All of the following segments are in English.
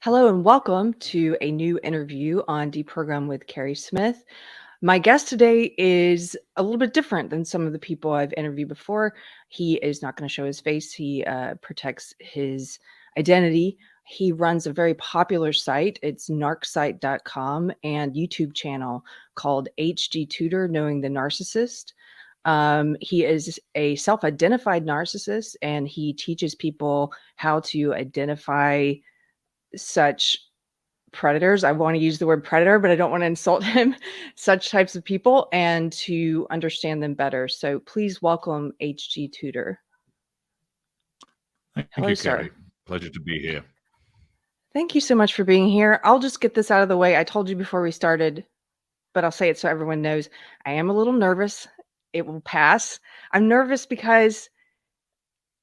Hello and welcome to a new interview on Deprogram with Keri Smith. My guest today is a little bit different than some of the people I've interviewed before. He is not going to show his face. He protects his identity. He runs a very popular site. It's narcsite.com and YouTube channel called HG Tudor, Knowing the Narcissist. He is a self-identified narcissist, and he teaches people how to identify such predators. I want to use the word predator, but I don't want to insult him. Such types of people, and to understand them better. So please welcome HG Tudor. Thank Hello, you, sir. Keri. Pleasure to be here. Thank you so much for being here. I'll just get this out of the way. I told you before we started, but I'll say it so everyone knows. I am a little nervous. It will pass. I'm nervous because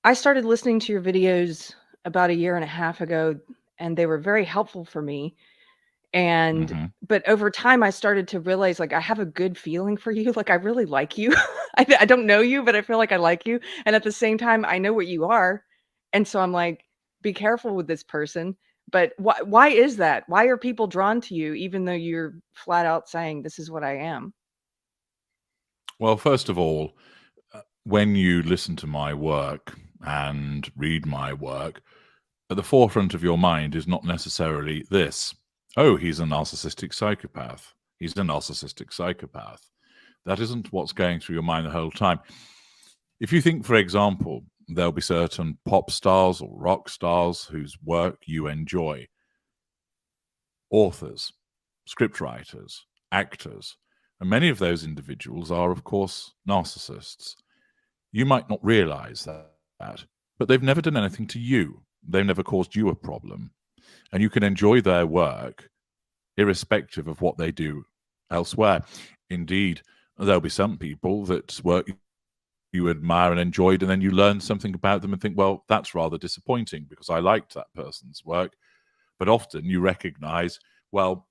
I started listening to your videos about a year and a half ago, and they were very helpful for me. And but over time, I started to realize, like, I have a good feeling for you. Like, I really like you. I don't know you, but I feel like I like you. And at the same time, I know what you are. And so I'm like, be careful with this person. But why is that? Why are people drawn to you, even though you're flat out saying, this is what I am? Well, first of all, when you listen to my work and read my work, at the forefront of your mind is not necessarily this. Oh, he's a narcissistic psychopath. He's a narcissistic psychopath. That isn't what's going through your mind the whole time. If you think, for example, there'll be certain pop stars or rock stars whose work you enjoy, authors, scriptwriters, actors, and many of those individuals are, of course, narcissists. You might not realize that, but they've never done anything to you. They've never caused you a problem. And you can enjoy their work irrespective of what they do elsewhere. Indeed, there'll be some people that work you admire and enjoyed, and then you learn something about them and think, well, that's rather disappointing because I liked that person's work. But often you recognize, well,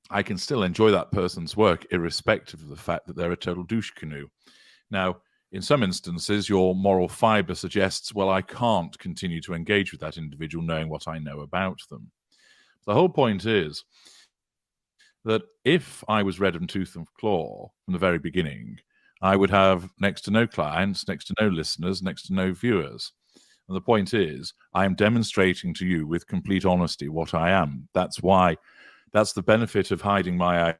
I can still enjoy that person's work irrespective of the fact that they're a total douche canoe. Now, in some instances, your moral fiber suggests, well, I can't continue to engage with that individual knowing what I know about them. The whole point is that if I was red and tooth and claw from the very beginning, I would have next to no clients, next to no listeners, next to no viewers. And the point is, I am demonstrating to you with complete honesty what I am. That's the benefit of hiding my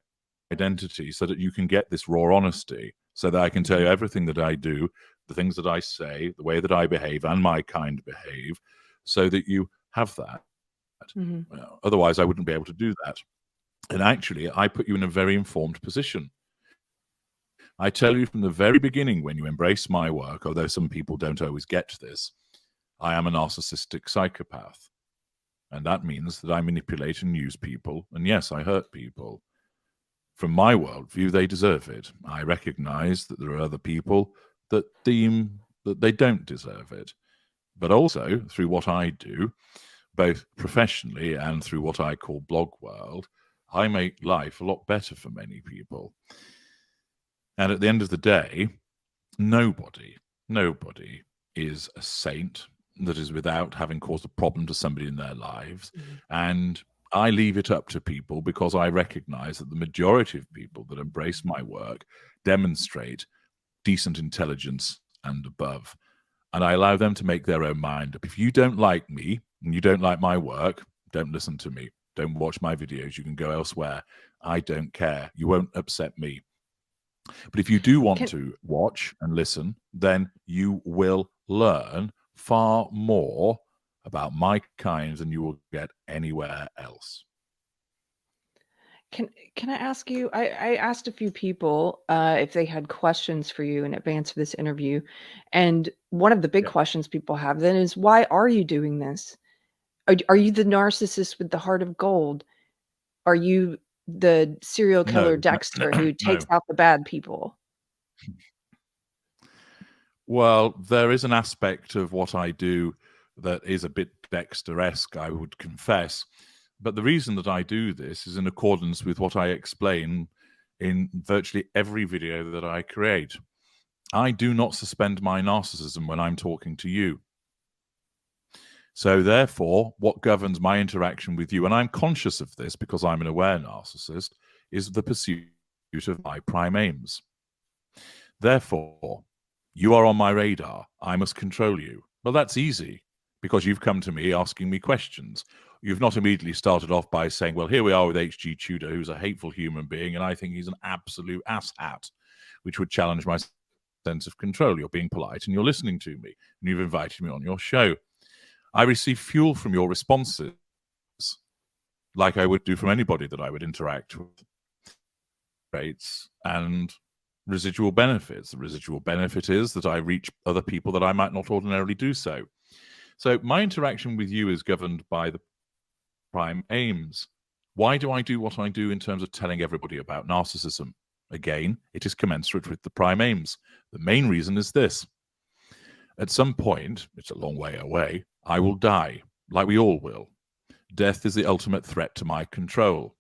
identity, so that you can get this raw honesty, so that I can tell you everything that I do, the things that I say, the way that I behave, and my kind behave, so that you have that. Otherwise, I wouldn't be able to do that. And actually, I put you in a very informed position. I tell you from the very beginning, when you embrace my work, although some people don't always get this, I am a narcissistic psychopath. And that means that I manipulate and use people. And yes, I hurt people. From my worldview, they deserve it. I recognize that there are other people that deem that they don't deserve it. But also, through what I do, both professionally and through what I call blog world, I make life a lot better for many people. And at the end of the day, nobody is a saint that is without having caused a problem to somebody in their lives. And I leave it up to people because I recognize that the majority of people that embrace my work demonstrate decent intelligence and above. And I allow them to make their own mind up. If you don't like me and you don't like my work, don't listen to me. Don't watch my videos. You can go elsewhere. I don't care. You won't upset me. But if you do want to watch and listen, then you will learn far more about my kind than you will get anywhere else. Can I ask you, I asked a few people if they had questions for you in advance of this interview. And one of the big questions people have then is, why are you doing this? Are you the narcissist with the heart of gold? Are you the serial killer Dexter who takes out the bad people? Well, there is an aspect of what I do that is a bit Dexter-esque, I would confess. But the reason that I do this is in accordance with what I explain in virtually every video that I create. I do not suspend my narcissism when I'm talking to you. So therefore, what governs my interaction with you, and I'm conscious of this because I'm an aware narcissist, is the pursuit of my prime aims. Therefore, you are on my radar. I must control you. Well, that's easy because you've come to me asking me questions. You've not immediately started off by saying, well, here we are with H.G. Tudor, who's a hateful human being, and I think he's an absolute asshat, which would challenge my sense of control. You're being polite and you're listening to me, and you've invited me on your show. I receive fuel from your responses, like I would do from anybody that I would interact with. Rates and residual benefits. The residual benefit is that I reach other people that I might not ordinarily do so. So my interaction with you is governed by the prime aims. Why do I do what I do in terms of telling everybody about narcissism? Again, it is commensurate with the prime aims. The main reason is this. At some point, it's a long way away, I will die, like we all will. Death is the ultimate threat to my control.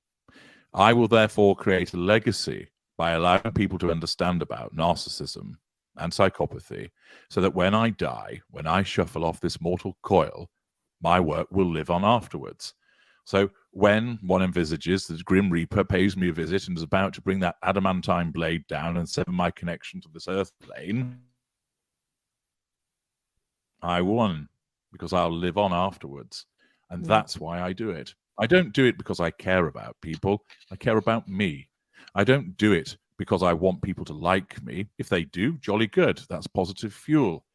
I will therefore create a legacy by allowing people to understand about narcissism and psychopathy, so that when I die, when I shuffle off this mortal coil, my work will live on afterwards. So when one envisages that Grim Reaper pays me a visit and is about to bring that adamantine blade down and sever my connection to this earth plane, I won, because I'll live on afterwards. And that's why I do it. I don't do it because I care about people. I care about me. I don't do it because I want people to like me. If they do, jolly good. That's positive fuel.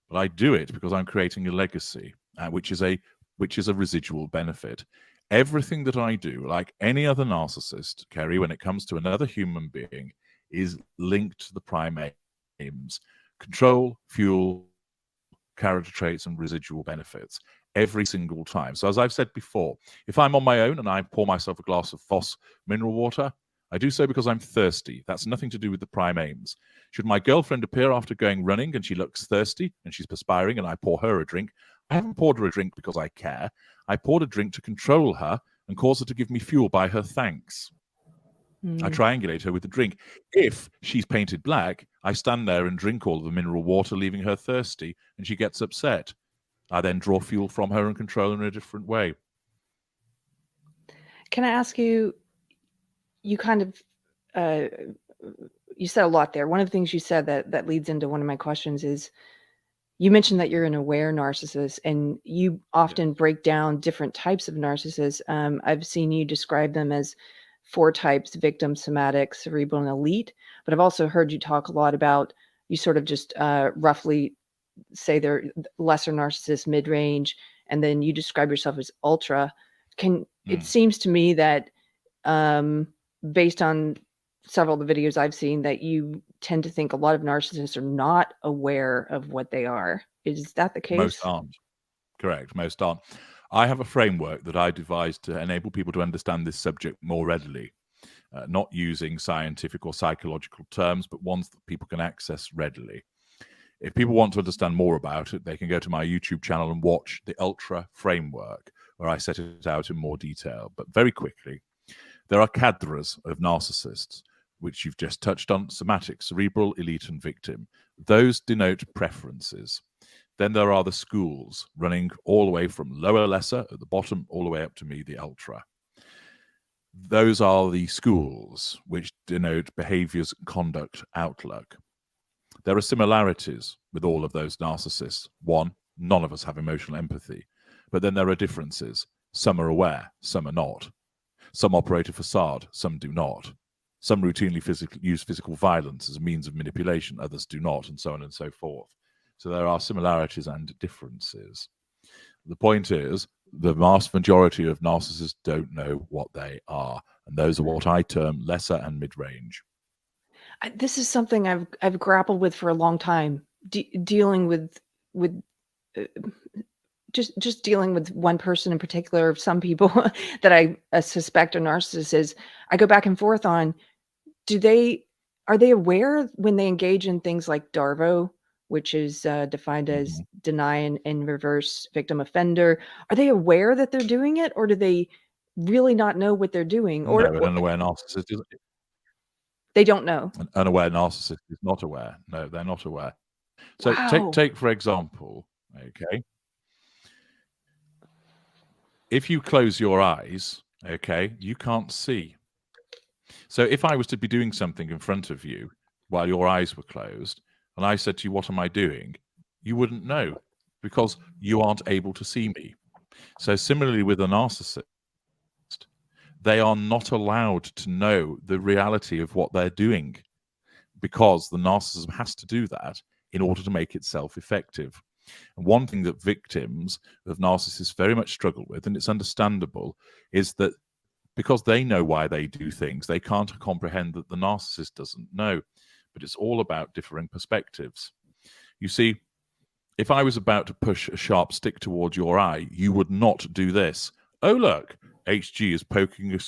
But I do it because I'm creating a legacy, which is a residual benefit. Everything that I do, like any other narcissist, Keri, when it comes to another human being, is linked to the prime aims: control, fuel, character traits, and residual benefits every single time. So as I've said before, if I'm on my own and I pour myself a glass of Voss mineral water, I do so because I'm thirsty. That's nothing to do with the prime aims. Should my girlfriend appear after going running and she looks thirsty and she's perspiring and I pour her a drink, I haven't poured her a drink because I care. I poured a drink to control her and cause her to give me fuel by her thanks. I triangulate her with the drink. If she's painted black, I stand there and drink all of the mineral water, leaving her thirsty, and she gets upset. I then draw fuel from her and control her in a different way. Can I ask you, you kind of, you said a lot there. One of the things you said that leads into one of my questions is, you mentioned that you're an aware narcissist, and you often break down different types of narcissists. I've seen you describe them as 4 types: victim, somatic, cerebral, and elite. But I've also heard you talk a lot about, you sort of just roughly say they're lesser narcissists, mid-range, and then you describe yourself as ultra. It seems to me that based on several of the videos I've seen, that you tend to think a lot of narcissists are not aware of what they are. Is that the case? Most aren't. Correct. Most aren't. I have a framework that I devised to enable people to understand this subject more readily, not using scientific or psychological terms, but ones that people can access readily. If people want to understand more about it, they can go to my YouTube channel and watch the Ultra Framework, where I set it out in more detail. But very quickly, there are cadres of narcissists, which you've just touched on: somatic, cerebral, elite, and victim. Those denote preferences. Then there are the schools, running all the way from lower, lesser at the bottom, all the way up to me, the ultra. Those are the schools which denote behaviors, conduct, outlook. There are similarities with all of those narcissists. One, none of us have emotional empathy. But then there are differences. Some are aware, some are not. Some operate a facade, some do not. Some routinely use physical violence as a means of manipulation, others do not, and so on and so forth. So there are similarities and differences. The point is, the vast majority of narcissists don't know what they are, and those are what I term lesser and mid-range. This is something I've grappled with for a long time, dealing with just dealing with one person in particular. Some people that I suspect are narcissists. I go back and forth on, are they aware when they engage in things like DARVO, which is defined as deny and reverse victim offender? Are they aware that they're doing it, or do they really not know what they're doing? Or no, an unaware narcissist is, they don't know. an unaware narcissist is not aware. No, they're not aware. So Wow. take for example, okay, if you close your eyes, okay, you can't see. So if I was to be doing something in front of you while your eyes were closed, and I said to you, "What am I doing?" you wouldn't know because you aren't able to see me. So similarly with a narcissist, they are not allowed to know the reality of what they're doing because the narcissism has to do that in order to make itself effective. And one thing that victims of narcissists very much struggle with, and it's understandable, is that because they know why they do things, they can't comprehend that the narcissist doesn't know. But it's all about differing perspectives. You see, if I was about to push a sharp stick towards your eye, you would not do this. "Oh, look, HG is poking a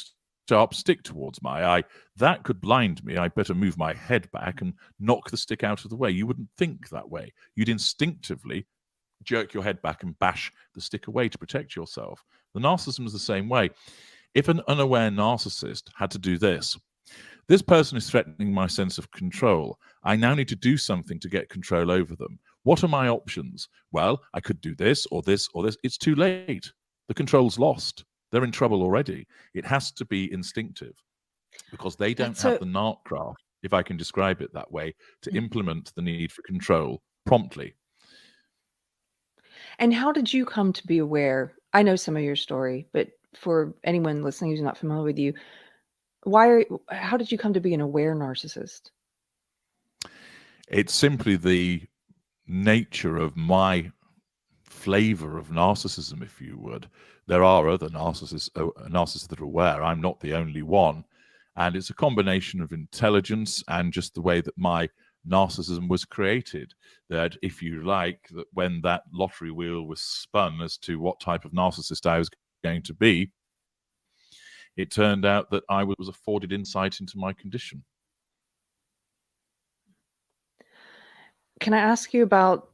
sharp stick towards my eye. That could blind me. I better move my head back and knock the stick out of the way." You wouldn't think that way. You'd instinctively jerk your head back and bash the stick away to protect yourself. The narcissism is the same way. If an unaware narcissist had to do this, "This person is threatening my sense of control. I now need to do something to get control over them. What are my options? Well, I could do this or this or this." It's too late. The control's lost. They're in trouble already. It has to be instinctive because they don't have the narc craft, if I can describe it that way, to implement the need for control promptly. And how did you come to be aware? I know some of your story, but for anyone listening who's not familiar with you, how did you come to be an aware narcissist? It's simply the nature of my flavor of narcissism, if you would. There are other narcissists that are aware. I'm not the only one. And it's a combination of intelligence and just the way that my narcissism was created. That, if you like, that when that lottery wheel was spun as to what type of narcissist I was going to be, it turned out that I was afforded insight into my condition. Can I ask you about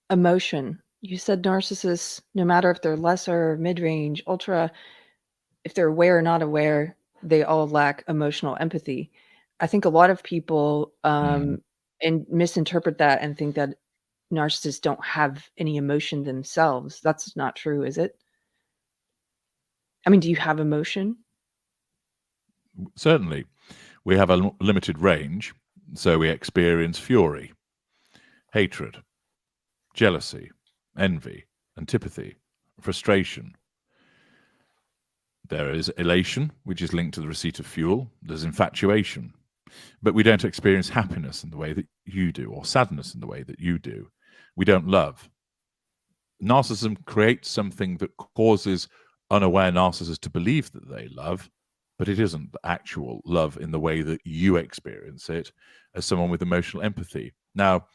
emotion? You said narcissists, no matter if they're lesser, mid-range, ultra, if they're aware or not aware, they all lack emotional empathy. I think a lot of people and misinterpret that and think that narcissists don't have any emotion themselves. That's not true, is it? I mean, do you have emotion? Certainly. We have a limited range, so we experience fury, hatred, jealousy, envy, antipathy, frustration. There is elation, which is linked to the receipt of fuel. There's infatuation. But we don't experience happiness in the way that you do, or sadness in the way that you do. We don't love. Narcissism creates something that causes unaware narcissists to believe that they love, but it isn't actual love in the way that you experience it as someone with emotional empathy. Now,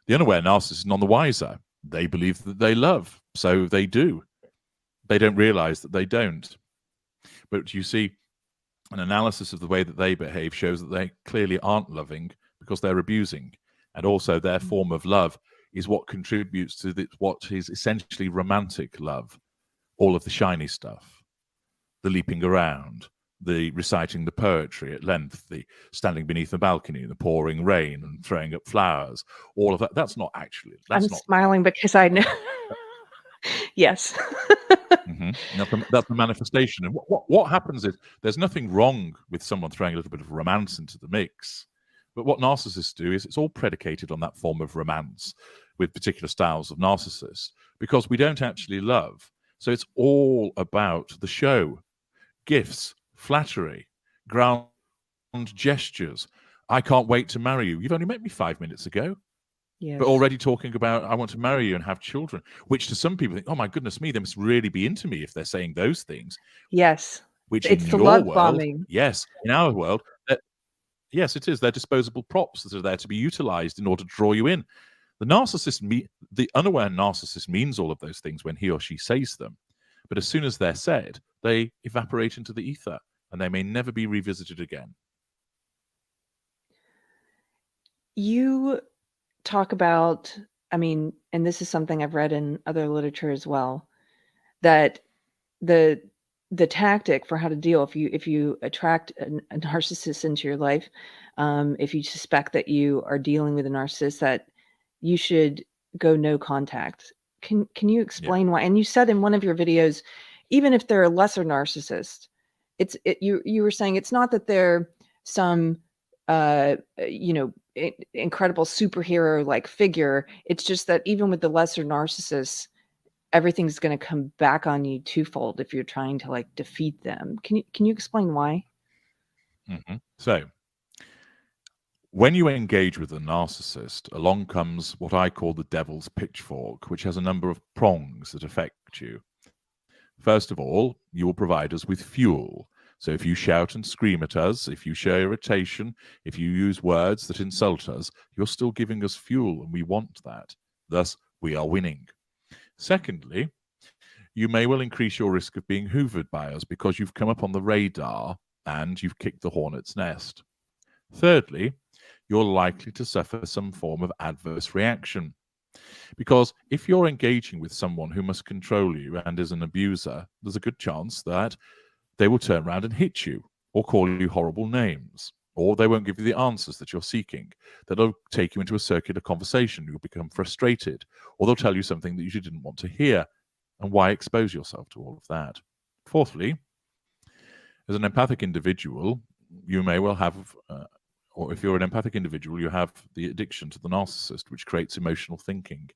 the unaware narcissist is none the wiser. They believe that they love, so they do. They don't realize that they don't. But you see, an analysis of the way that they behave shows that they clearly aren't loving because they're abusing. And also their form of love is what contributes to what is essentially romantic love. All of the shiny stuff, the leaping around, the reciting the poetry at length, the standing beneath the balcony, the pouring rain and throwing up flowers, all of that. That's not actually. I'm smiling because I know. Yes. That's the manifestation. And what happens is there's nothing wrong with someone throwing a little bit of romance into the mix. But what narcissists do is it's all predicated on that form of romance with particular styles of narcissists because we don't actually love. So it's all about the show, gifts, flattery, grand gestures. "I can't wait to marry you." You've only met me 5 minutes ago. Yes. But already talking about, "I want to marry you and have children," which to some people think, "Oh my goodness me, they must really be into me if they're saying those things." Yes. Which it's in the your love world, bombing. yes, in our world, yes, it is. They're disposable props that are there to be utilized in order to draw you in. The unaware narcissist means all of those things when he or she says them. But as soon as they're said, they evaporate into the ether and they may never be revisited again. You talk about, I mean, and this is something I've read in other literature as well, that the tactic for how to deal if you attract a narcissist into your life, if you suspect that you are dealing with a narcissist, that you should go no contact. Can you explain why? And you said in one of your videos, even if they're a lesser narcissist, you were saying it's not that they're some incredible superhero like figure. It's just that even with the lesser narcissists, everything's going to come back on you twofold if you're trying to like defeat them. Can you explain why? So, when you engage with a narcissist, along comes what I call the devil's pitchfork, which has a number of prongs that affect you. First of all, you will provide us with fuel. So if you shout and scream at us, if you show irritation, if you use words that insult us, you're still giving us fuel, and we want that. Thus, we are winning. Secondly, you may well increase your risk of being hoovered by us because you've come up on the radar and you've kicked the hornet's nest. Thirdly, you're likely to suffer some form of adverse reaction. Because if you're engaging with someone who must control you and is an abuser, there's a good chance that they will turn around and hit you or call you horrible names, or they won't give you the answers that you're seeking. They'll take you into a circular conversation. You'll become frustrated, or they'll tell you something that you didn't want to hear. And why expose yourself to all of that? Fourthly, as an empathic individual, you may well have, or if you're an empathic individual, you have the addiction to the narcissist, which creates emotional thinking.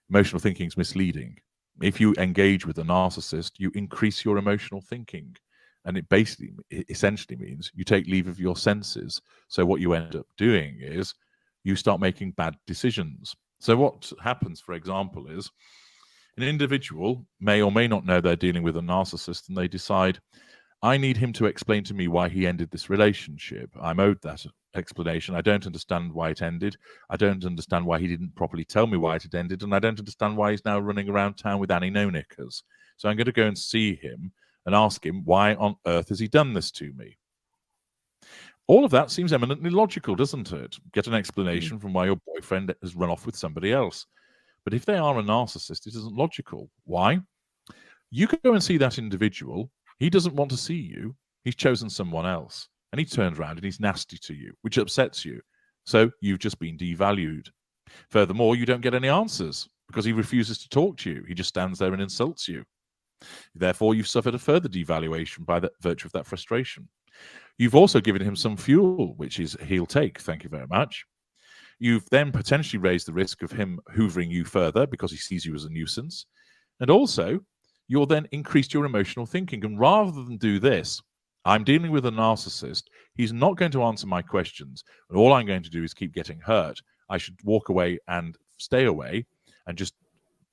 Emotional thinking is misleading. If you engage with a narcissist, you increase your emotional thinking. And it essentially means you take leave of your senses. So what you end up doing is you start making bad decisions. So what happens, for example, is an individual may or may not know they're dealing with a narcissist, and they decide, I need him to explain to me why he ended this relationship. I'm owed that explanation. I don't understand why it ended. I don't understand why he didn't properly tell me why it had ended. And I don't understand why he's now running around town with Annie No-Knickers. So I'm going to go and see him and ask him, why on earth has he done this to me? All of that seems eminently logical, doesn't it? Get an explanation from why your boyfriend has run off with somebody else. But if they are a narcissist, it isn't logical. Why? You go and see that individual. He doesn't want to see you. He's chosen someone else. And he turns around and he's nasty to you, which upsets you. So you've just been devalued. Furthermore, you don't get any answers because he refuses to talk to you. He just stands there and insults you. Therefore, you've suffered a further devaluation by the virtue of that frustration. You've also given him some fuel, which is he'll take. Thank you very much. You've then potentially raised the risk of him hoovering you further because he sees you as a nuisance. And also, you'll then increase your emotional thinking. And rather than do this, I'm dealing with a narcissist. He's not going to answer my questions. And all I'm going to do is keep getting hurt. I should walk away and stay away and just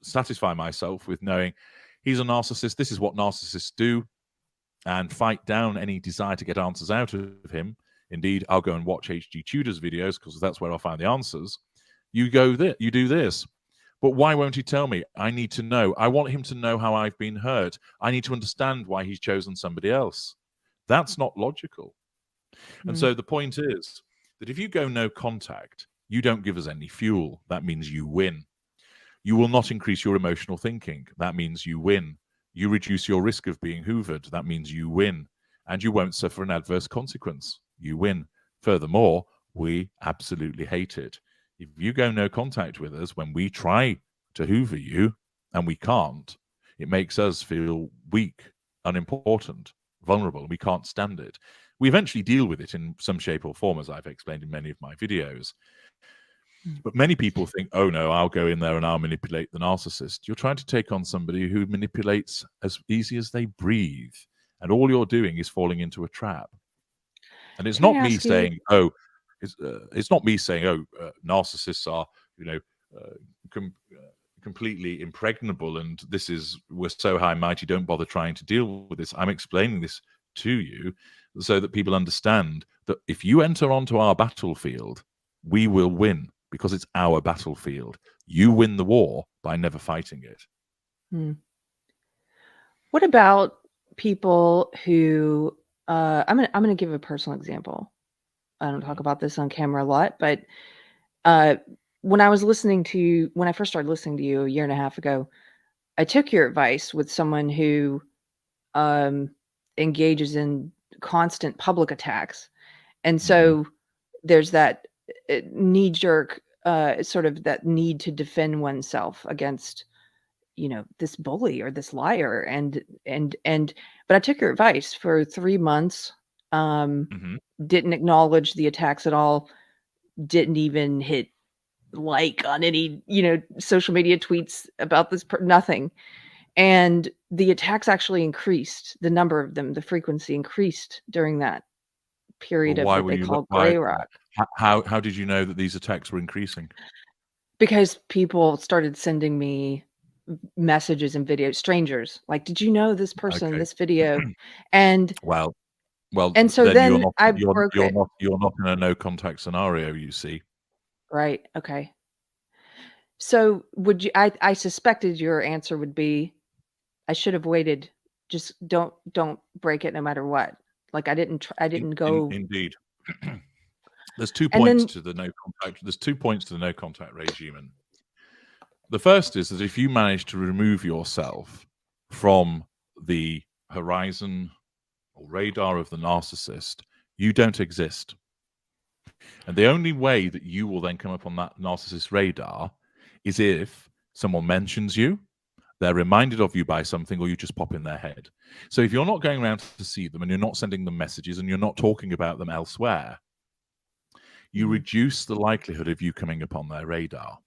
satisfy myself with knowing he's a narcissist. This is what narcissists do, and fight down any desire to get answers out of him. Indeed, I'll go and watch H.G. Tudor's videos because that's where I'll find the answers. You go there, you do this. But why won't he tell me? I need to know. I want him to know how I've been hurt. I need to understand why he's chosen somebody else. That's not logical. And so the point is that if you go no contact, you don't give us any fuel. That means you win. You will not increase your emotional thinking. That means you win. You reduce your risk of being hoovered. That means you win. And you won't suffer an adverse consequence. You win. Furthermore, we absolutely hate it. If you go no contact with us when we try to hoover you and we can't, it makes us feel weak, unimportant, vulnerable. We can't stand it. We eventually deal with it in some shape or form, as I've explained in many of my videos. But many people think, oh no, I'll go in there and I'll manipulate the narcissist. You're trying to take on somebody who manipulates as easy as they breathe. And all you're doing is falling into a trap. And it's not me saying, it's not me saying, narcissists are, completely impregnable, and we're so high and mighty, don't bother trying to deal with this. I'm explaining this to you so that people understand that if you enter onto our battlefield, we will win because it's our battlefield. You win the war by never fighting it. What about people who, I'm going to give a personal example. I don't talk about this on camera a lot, but when I first started listening to you a year and a half ago, I took your advice with someone who engages in constant public attacks. And so there's that knee-jerk, sort of that need to defend oneself against this bully or this liar. But I took your advice for 3 months, Mhm. didn't acknowledge the attacks at all, didn't even hit like on any, social media tweets about this, nothing. And the attacks actually increased, the number of them, the frequency increased during that Well, period of why what were they you called why gray rock. how did you know that these attacks were increasing? Because people started sending me messages and videos, strangers, like, "Did you know this person, Okay. this video?" And Well, well, so then then I broke it. you're not in a no contact scenario, you see. Right, okay. So would you I suspected your answer would be, "I should have waited. Just don't break it no matter what." Like, I didn't go. Indeed. There's 2 And points then to the no contact. There's 2 points to the no contact regime. And the first is that if you manage to remove yourself from the horizon or radar of the narcissist, you don't exist. And the only way that you will then come up on that narcissist radar is if someone mentions you, they're reminded of you by something, or you just pop in their head. So if you're not going around to see them and you're not sending them messages and you're not talking about them elsewhere, you reduce the likelihood of you coming upon their radar.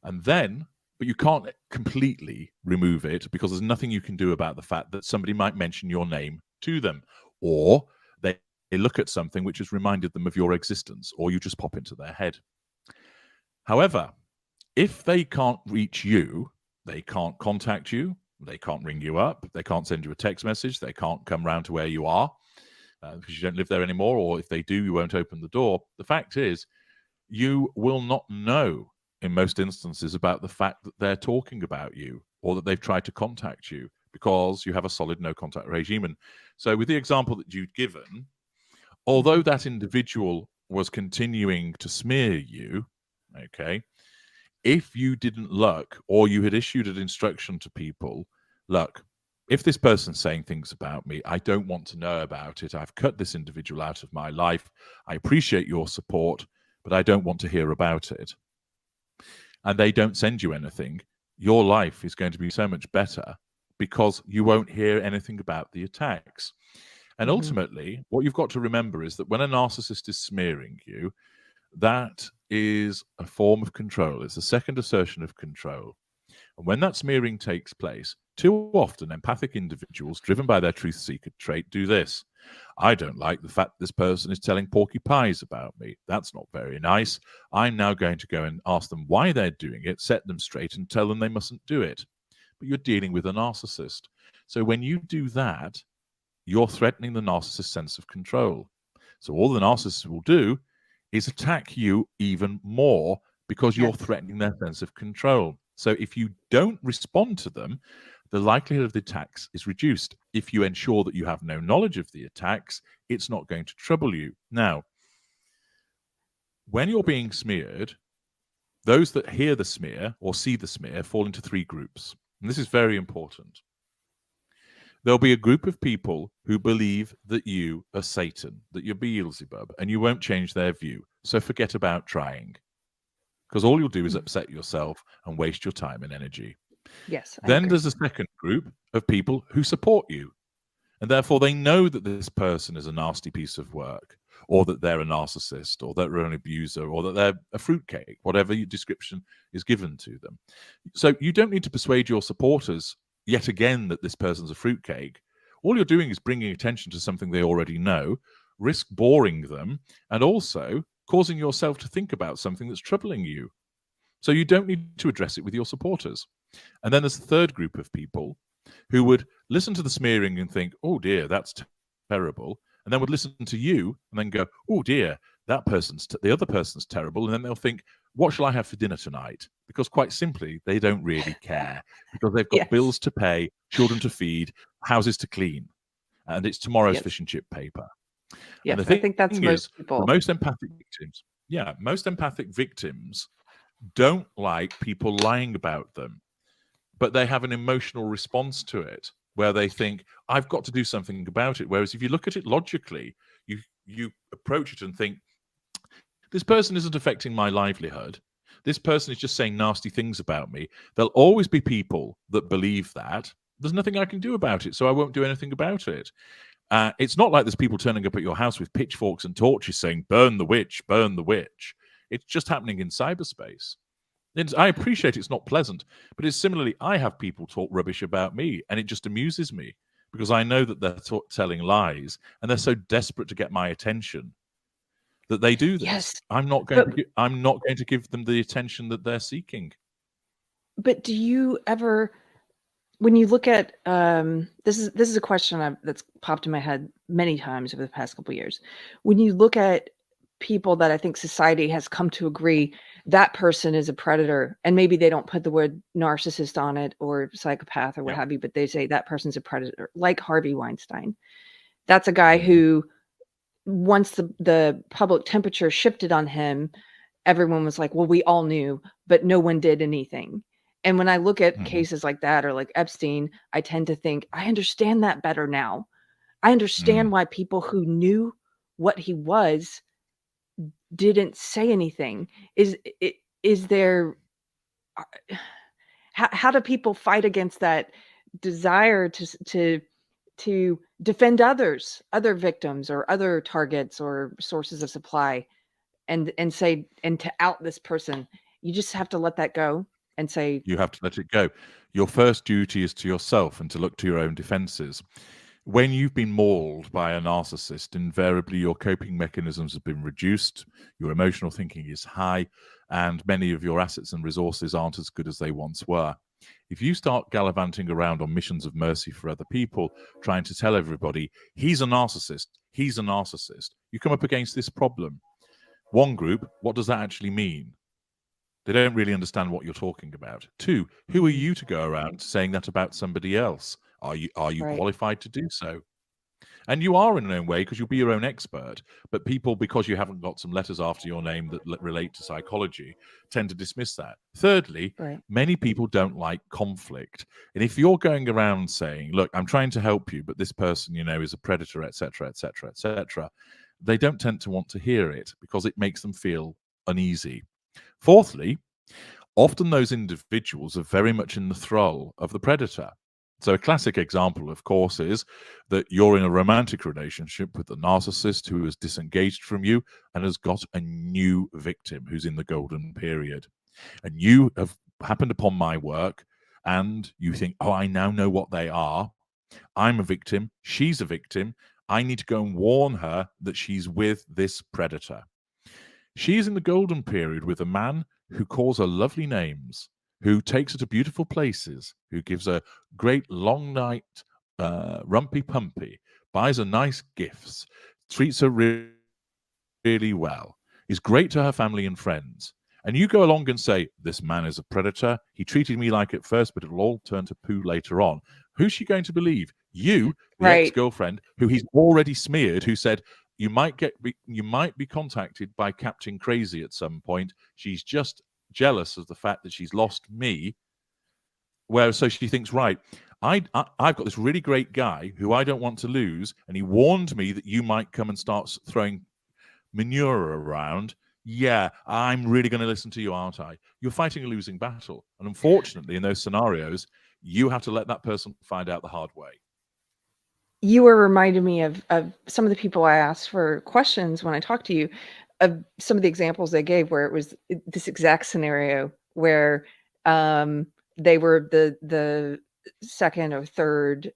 And then, but you can't completely remove it because there's nothing you can do about the fact that somebody might mention your name to them, or they look at something which has reminded them of your existence, or you just pop into their head. However, if they can't reach you, they can't contact you, they can't ring you up, they can't send you a text message, they can't come round to where you are because you don't live there anymore, or if they do, you won't open the door. The fact is, you will not know in most instances about the fact that they're talking about you or that they've tried to contact you because you have a solid no contact regime. And so with the example that you'd given, although that individual was continuing to smear you, okay, if you didn't look or you had issued an instruction to people, look, if this person's saying things about me, I don't want to know about it. I've cut this individual out of my life. I appreciate your support, but I don't want to hear about it. And they don't send you anything, your life is going to be so much better because you won't hear anything about the attacks. And ultimately, what you've got to remember is that when a narcissist is smearing you, that is a form of control. It's a second assertion of control. And when that smearing takes place, too often empathic individuals driven by their truth seeker trait do this. I don't like the fact this person is telling porky pies about me. That's not very nice. I'm now going to go and ask them why they're doing it, set them straight, and tell them they mustn't do it. But you're dealing with a narcissist. So when you do that, you're threatening the narcissist's sense of control. So all the narcissist will do is attack you even more because you're threatening their sense of control. So if you don't respond to them, the likelihood of the attacks is reduced. If you ensure that you have no knowledge of the attacks, it's not going to trouble you. Now, when you're being smeared, those that hear the smear or see the smear fall into 3 groups. And this is very important. There'll be a group of people who believe that you are Satan, that you're Beelzebub, and you won't change their view. So forget about trying, because all you'll do is upset yourself and waste your time and energy. Yes. Then there's a second group of people who support you, and therefore they know that this person is a nasty piece of work, or that they're a narcissist, or that they're an abuser, or that they're a fruitcake, whatever your description is given to them. So you don't need to persuade your supporters yet again that this person's a fruitcake. All you're doing is bringing attention to something they already know, risk boring them, and also causing yourself to think about something that's troubling you. So you don't need to address it with your supporters. And then there's the third group of people who would listen to the smearing and think, oh dear, that's terrible, and then would listen to you and then go, oh dear, the other person's terrible, and then they'll think, what shall I have for dinner tonight? Because quite simply, they don't really care because they've got bills to pay, children to feed, houses to clean, and it's tomorrow's fish and chip paper. Yes, and the thing I think that's most people. Most empathic victims don't like people lying about them, but they have an emotional response to it where they think, I've got to do something about it. Whereas if you look at it logically, you approach it and think, this person isn't affecting my livelihood. This person is just saying nasty things about me. There'll always be people that believe that. There's nothing I can do about it, so I won't do anything about it. It's not like there's people turning up at your house with pitchforks and torches saying, burn the witch, burn the witch. It's just happening in cyberspace. I appreciate it's not pleasant, but it's similarly, I have people talk rubbish about me, and it just amuses me because I know that they're telling lies, and they're so desperate to get my attention that they do this. Yes. I'm not going to give them the attention that they're seeking. But do you ever, when you look at this is a question that's popped in my head many times over the past couple of years. When you look at people that I think society has come to agree that person is a predator, and maybe they don't put the word narcissist on it or psychopath or what have you, but they say that person's a predator, like Harvey Weinstein. That's a guy who, once the public temperature shifted on him, everyone was like, well, we all knew, but no one did anything. And when I look at cases like that, or like Epstein, I tend to think, I understand that better now. I understand why people who knew what he was didn't say anything. Is there, how do people fight against that desire to defend other victims or other targets or sources of supply, and say, and to out this person? You just have to let that go and say, you have to let it go. Your first duty is to yourself and to look to your own defenses. When you've been mauled by a narcissist, invariably your coping mechanisms have been reduced, your emotional thinking is high, and many of your assets and resources aren't as good as they once were. If you start gallivanting around on missions of mercy for other people, trying to tell everybody, he's a narcissist, you come up against this problem. One group, what does that actually mean? They don't really understand what you're talking about. Two, who are you to go around saying that about somebody else? Are you Right. qualified to do so? And you are in your own way, because you'll be your own expert. But people, because you haven't got some letters after your name that relate to psychology, tend to dismiss that. Thirdly, many people don't like conflict. And if you're going around saying, look, I'm trying to help you, but this person, is a predator, etc., etc., etc., they don't tend to want to hear it because it makes them feel uneasy. Fourthly, often those individuals are very much in the thrall of the predator. So a classic example, of course, is that you're in a romantic relationship with a narcissist who is disengaged from you and has got a new victim who's in the golden period. And you have happened upon my work and you think, oh, I now know what they are. I'm a victim. She's a victim. I need to go and warn her that she's with this predator. She's in the golden period with a man who calls her lovely names, who takes her to beautiful places, who gives her great long night rumpy pumpy, buys her nice gifts, treats her really well, is great to her family and friends. And you go along and say, this man is a predator. He treated me like it first, but it'll all turn to poo later on. Who's she going to believe? You, the ex-girlfriend, who he's already smeared, who said, you might be contacted by Captain Crazy at some point. She's just jealous of the fact that she's lost me. So she thinks, right, I've got this really great guy who I don't want to lose, and he warned me that you might come and start throwing manure around. Yeah, I'm really going to listen to you, aren't I? You're fighting a losing battle. And unfortunately, in those scenarios, you have to let that person find out the hard way. You were reminding me of some of the people I asked for questions when I talked to you, of some of the examples they gave where it was this exact scenario where they were the second or third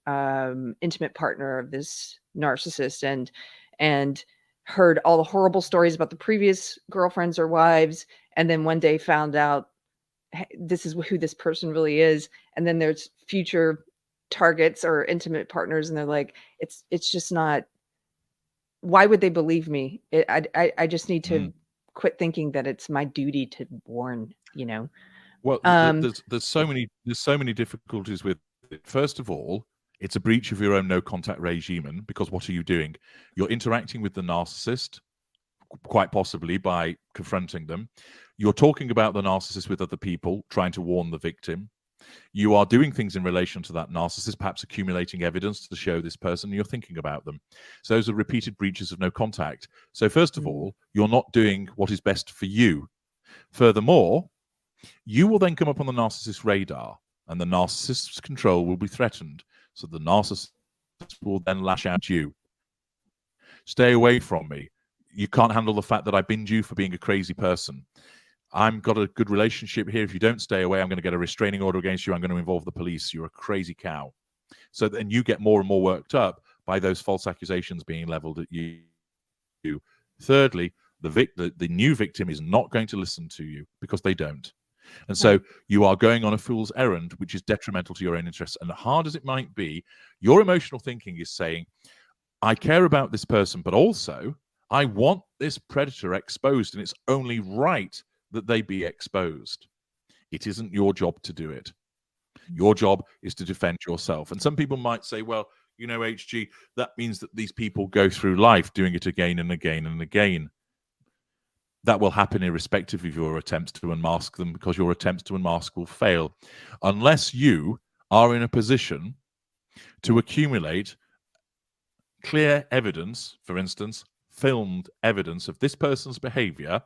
intimate partner of this narcissist, and heard all the horrible stories about the previous girlfriends or wives, and then one day found out, hey, this is who this person really is, and then there's future targets or intimate partners, and they're like, it's just not, why would they believe me? I just need to quit thinking that it's my duty to warn, Well, there's so many difficulties with it. First of all, it's a breach of your own no contact regime, because what are you doing? You're interacting with the narcissist, quite possibly by confronting them. You're talking about the narcissist with other people, trying to warn the victim. You are doing things in relation to that narcissist, perhaps accumulating evidence to show this person you're thinking about them. So those are repeated breaches of no contact. So first of all, you're not doing what is best for you. Furthermore, You will then come up on the narcissist's radar, and the narcissist's control will be threatened. So the narcissist will then lash out at you. Stay away from me. You can't handle the fact that I binned you for being a crazy person. I've got a good relationship here. If you don't stay away, I'm going to get a restraining order against you. I'm going to involve the police. You're a crazy cow. So then you get more and more worked up by those false accusations being leveled at you. Thirdly, the new victim is not going to listen to you because they don't. And so you are going on a fool's errand, which is detrimental to your own interests. And hard as it might be, your emotional thinking is saying, I care about this person, but also I want this predator exposed, and it's only right that they be exposed. It isn't your job to do it. Your job is to defend yourself. And some people might say, well, HG, that means that these people go through life doing it again and again and again. That will happen irrespective of your attempts to unmask them, because your attempts to unmask will fail unless you are in a position to accumulate clear evidence, for instance, filmed evidence of this person's behavior,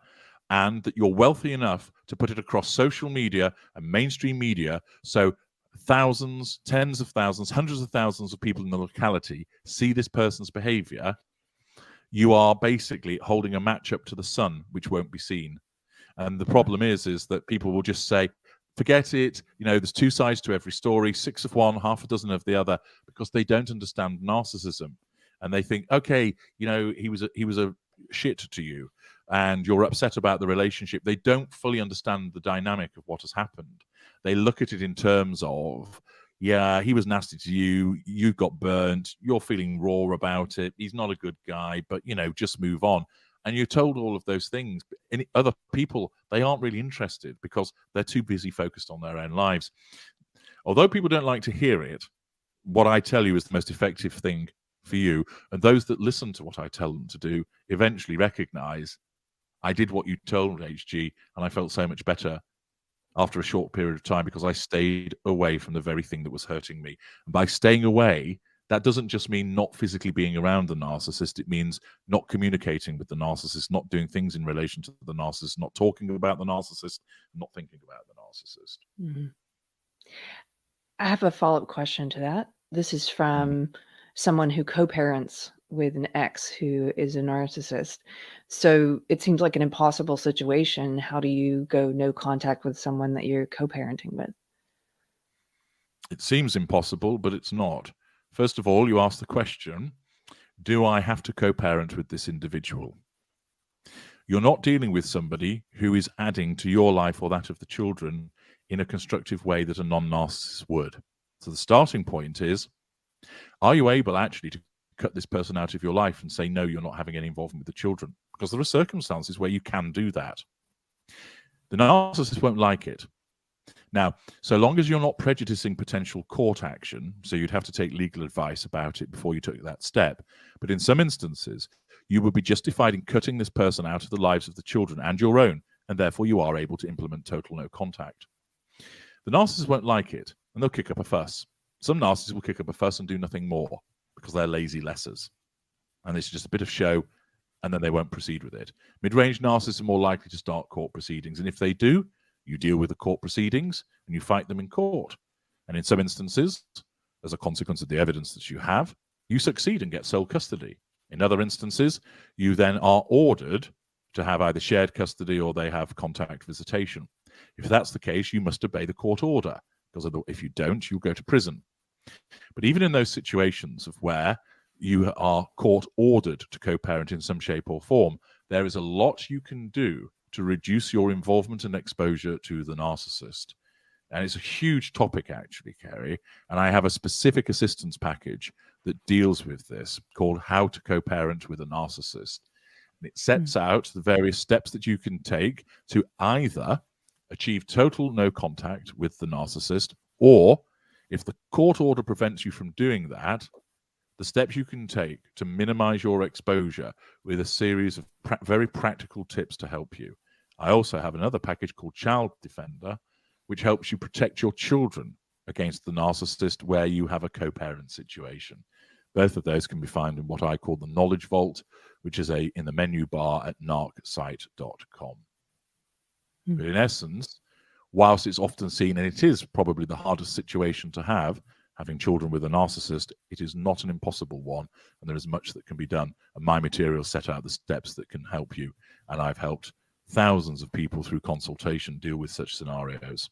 and that you're wealthy enough to put it across social media and mainstream media so thousands, tens of thousands, hundreds of thousands of people in the locality see this person's behavior. You are basically holding a match up to the sun, which won't be seen. And the problem is that people will just say, forget it. There's two sides to every story, 6 of one, half a dozen of the other, because they don't understand narcissism. And they think, okay, he was a shit to you, and you're upset about the relationship. They don't fully understand the dynamic of what has happened. They look at it in terms of, yeah, he was nasty to you, you got burnt, you're feeling raw about it, he's not a good guy, but, just move on. And you're told all of those things. And other people, they aren't really interested because they're too busy focused on their own lives. Although people don't like to hear it, what I tell you is the most effective thing for you. And those that listen to what I tell them to do eventually recognize, I did what you told HG, and I felt so much better after a short period of time because I stayed away from the very thing that was hurting me. And by staying away, that doesn't just mean not physically being around the narcissist. It means not communicating with the narcissist, not doing things in relation to the narcissist, not talking about the narcissist, not thinking about the narcissist. Mm-hmm. I have a follow-up question to that. This is from someone who co-parents with an ex who is a narcissist. So it seems like an impossible situation. How do you go no contact with someone that you're co-parenting with? It seems impossible, but it's not. First of all, you ask the question, do I have to co-parent with this individual? You're not dealing with somebody who is adding to your life or that of the children in a constructive way that a non-narcissist would. So the starting point is, are you able actually to cut this person out of your life and say, no, you're not having any involvement with the children? Because there are circumstances where you can do that. The narcissist won't like it. Now, so long as you're not prejudicing potential court action, so you'd have to take legal advice about it before you took that step. But in some instances, you would be justified in cutting this person out of the lives of the children and your own, and therefore you are able to implement total no contact. The narcissist won't like it, and they'll kick up a fuss. Some narcissists will kick up a fuss and do nothing more because they're lazy lessers. And it's just a bit of show, and then they won't proceed with it. Mid-range narcissists are more likely to start court proceedings. And if they do, you deal with the court proceedings and you fight them in court. And in some instances, as a consequence of the evidence that you have, you succeed and get sole custody. In other instances, you then are ordered to have either shared custody or they have contact visitation. If that's the case, you must obey the court order, because if you don't, you'll go to prison. But even in those situations of where you are court ordered to co-parent in some shape or form, there is a lot you can do to reduce your involvement and exposure to the narcissist. And it's a huge topic, actually, Keri. And I have a specific assistance package that deals with this called How to Co-Parent with a Narcissist. And it sets out the various steps that you can take to either achieve total no contact with the narcissist, or if the court order prevents you from doing that, the steps you can take to minimize your exposure with a series of very practical tips to help you. I also have another package called Child Defender, which helps you protect your children against the narcissist where you have a co-parent situation. Both of those can be found in what I call the Knowledge Vault, which is in the menu bar at narcsite.com. But in essence, whilst it's often seen, and it is probably the hardest situation to have, having children with a narcissist, it is not an impossible one, and there is much that can be done. And my material set out the steps that can help you, and I've helped thousands of people through consultation deal with such scenarios.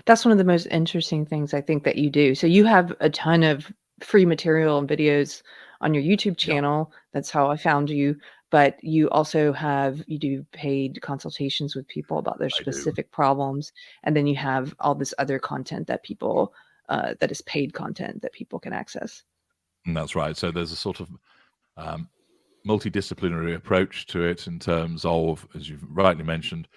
That's one of the most interesting things I think that you do. So you have a ton of free material and videos on your YouTube Yeah, channel. That's how I found you. But you also you do paid consultations with people about their I do. specific problems. And then you have all this other content that that is paid content that people can access. And that's right. So there's a sort of multidisciplinary approach to it in terms of, as you've rightly mentioned,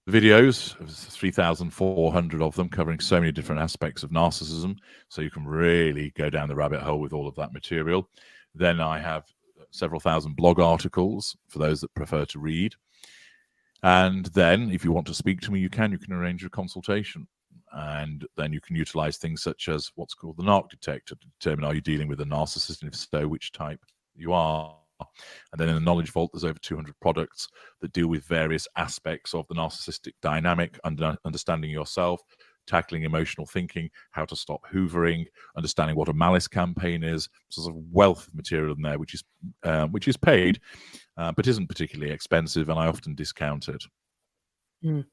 the videos, 3,400 of them, covering so many different aspects of narcissism. So you can really go down the rabbit hole with all of that material. Then I have several thousand blog articles for those that prefer to read. And then if you want to speak to me, you can arrange a consultation. And then you can utilize things such as what's called the narc detector to determine, are you dealing with a narcissist, and if so, which type you are. And then in the Knowledge Vault, there's over 200 products that deal with various aspects of the narcissistic dynamic, understanding yourself, tackling emotional thinking, how to stop hoovering, understanding what a malice campaign is. So there's a wealth of material in there, which is paid, but isn't particularly expensive, and I often discount it. Mm.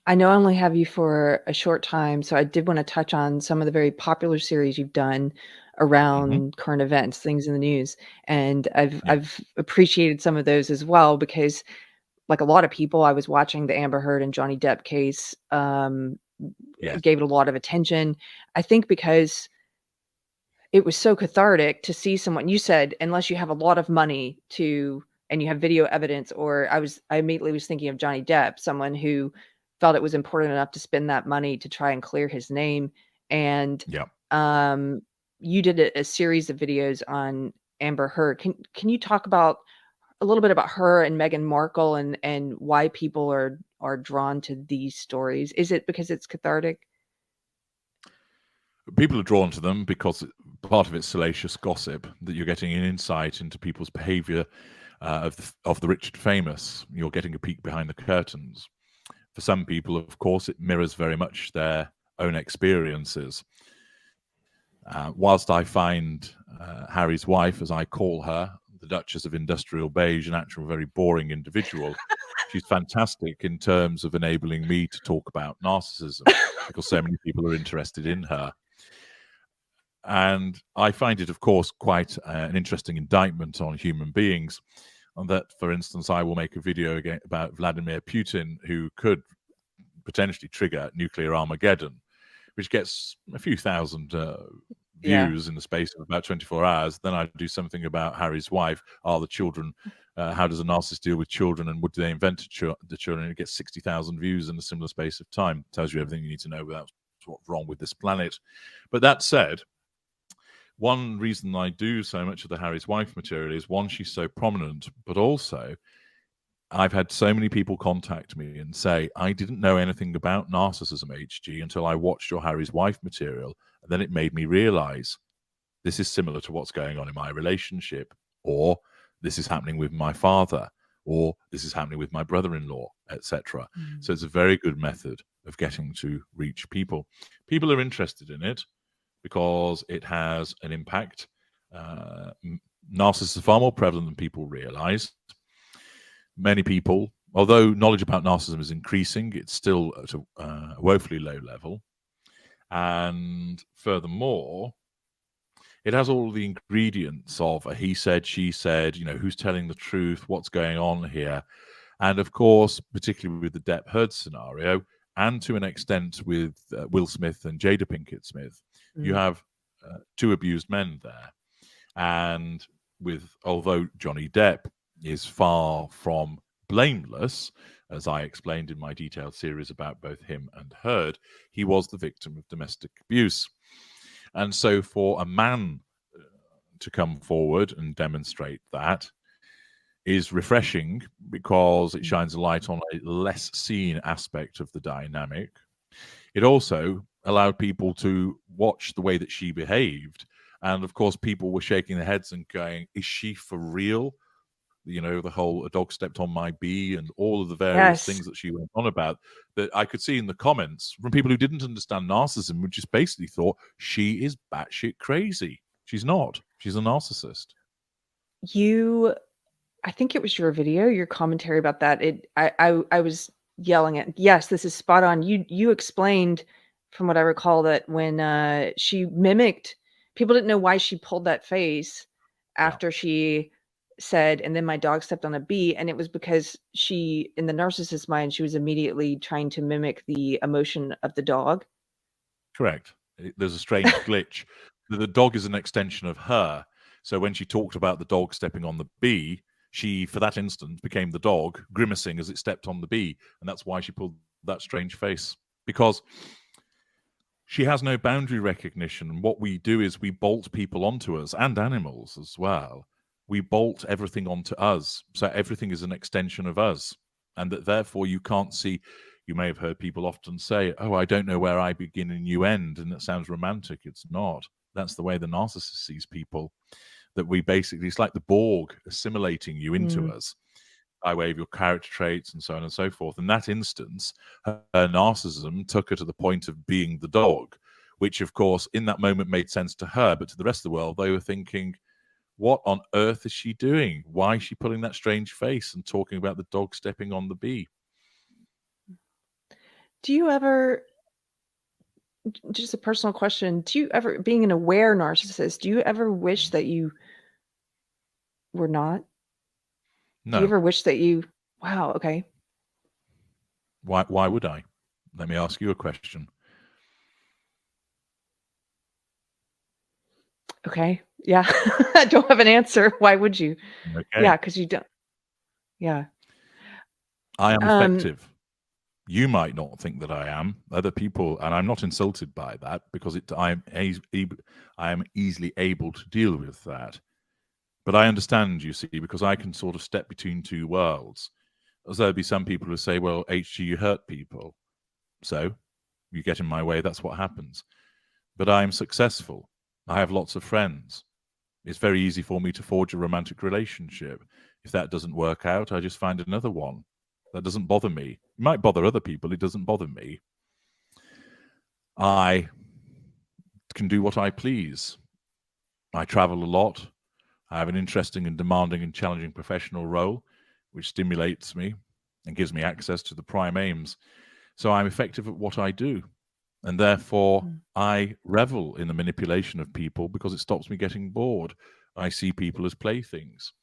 I know I only have you for a short time, so I did want to touch on some of the very popular series you've done around current events, things in the news. And Yeah. I've appreciated some of those as well because, like a lot of people, I was watching the Amber Heard and Johnny Depp case, Yes. gave it a lot of attention. I think because it was so cathartic to see someone. You said, unless you have a lot of money and you have video evidence, or I immediately was thinking of Johnny Depp, someone who felt it was important enough to spend that money to try and clear his name. And Yeah. you did a series of videos on Amber Heard. Can you talk about a little bit about her and Meghan Markle and why people are drawn to these stories? Is it because it's cathartic? People are drawn to them because part of it's salacious gossip, that you're getting an insight into people's behavior of the rich and famous. You're getting a peek behind the curtains. For some people, of course, it mirrors very much their own experiences. Whilst I find Harry's wife, as I call her, the Duchess of Industrial Beige, an actual very boring individual, she's fantastic in terms of enabling me to talk about narcissism because so many people are interested in her. And I find it, of course, quite an interesting indictment on human beings. And that, for instance, I will make a video again about Vladimir Putin, who could potentially trigger nuclear Armageddon, which gets a few thousand Yeah. views in the space of about 24 hours. Then I do something about Harry's wife. Are the children, how does a narcissist deal with children, and would they invent the children? It gets 60,000 views in a similar space of time. Tells you everything you need to know about what's wrong with this planet. But that said, one reason I do so much of the Harry's wife material is, one, she's so prominent, but also I've had so many people contact me and say, I didn't know anything about narcissism, HG, until I watched your Harry's wife material. And then it made me realize this is similar to what's going on in my relationship, or this is happening with my father, or this is happening with my brother-in-law, etc. So it's a very good method of getting to reach people. People are interested in it because it has an impact. Narcissists are far more prevalent than people realize. Many people, although knowledge about narcissism is increasing, it's still at a woefully low level. And furthermore, it has all the ingredients of a he said, she said, who's telling the truth, what's going on here. And of course, particularly with the Depp Heard scenario, and to an extent with Will Smith and Jada Pinkett Smith, you have two abused men there. And although Johnny Depp is far from blameless, as I explained in my detailed series about both him and Heard, he was the victim of domestic abuse. And so for a man to come forward and demonstrate that is refreshing, because it shines a light on a less seen aspect of the dynamic. It also allowed people to watch the way that she behaved. And of course, people were shaking their heads and going, is she for real? the whole "a dog stepped on my bee" and all of the various Yes. things that she went on about, that I could see in the comments from people who didn't understand narcissism, who just basically thought she is batshit crazy. She's not. She's a narcissist. I think it was your video, your commentary about that. I was yelling at, yes, this is spot on. You explained, from what I recall, that when she mimicked, people didn't know why she pulled that face Yeah. after she said, and then my dog stepped on a bee, and it was because she, in the narcissist mind, she was immediately trying to mimic the emotion of the dog. Correct. There's a strange glitch. The dog is an extension of her. So when she talked about the dog stepping on the bee, she, for that instant, became the dog, grimacing as it stepped on the bee. And that's why she pulled that strange face. Because she has no boundary recognition. And what we do is we bolt people onto us, and animals as well. We bolt everything onto us. So everything is an extension of us. And that therefore you can't see. You may have heard people often say, "Oh, I don't know where I begin and you end," and it sounds romantic. It's not. That's the way the narcissist sees people. That we basically, it's like the Borg assimilating you into us by way of your character traits and so on and so forth. In that instance, her narcissism took her to the point of being the dog, which, of course, in that moment made sense to her, but to the rest of the world, they were thinking, what on earth is she doing? Why is she pulling that strange face and talking about the dog stepping on the bee? Do you ever, just a personal question, do you ever, being an aware narcissist, do you ever wish that you were not? Do you No. ever wish that you, wow, okay. Why would I? Let me ask you a question. Okay. Yeah. I don't have an answer. Why would you? Okay. Yeah, because you don't. Yeah. I am effective. You might not think that I am. Other people, and I'm not insulted by that, because I am easily able to deal with that. But I understand, you see, because I can sort of step between two worlds. As there'll be some people who say, "Well, HG, you hurt people, so you get in my way, that's what happens." But I am successful. I have lots of friends. It's very easy for me to forge a romantic relationship. If that doesn't work out, I just find another one. That doesn't bother me. It might bother other people. It doesn't bother me. I can do what I please. I travel a lot. I have an interesting and demanding and challenging professional role, which stimulates me and gives me access to the prime aims. So I'm effective at what I do. And therefore, I revel in the manipulation of people because it stops me getting bored. I see people as playthings.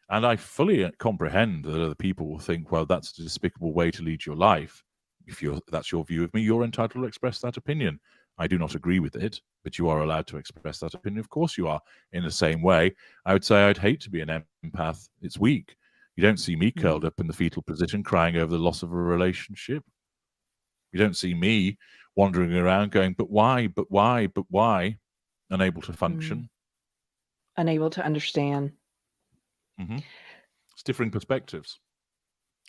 And I fully comprehend that other people will think, well, that's a despicable way to lead your life. If that's your view of me, you're entitled to express that opinion. I do not agree with it, but you are allowed to express that opinion. Of course you are. In the same way, I would say I'd hate to be an empath. It's weak. You don't see me curled up in the fetal position crying over the loss of a relationship. You don't see me wandering around going, but why, but why, but why, unable to function. Unable to understand. It's differing perspectives.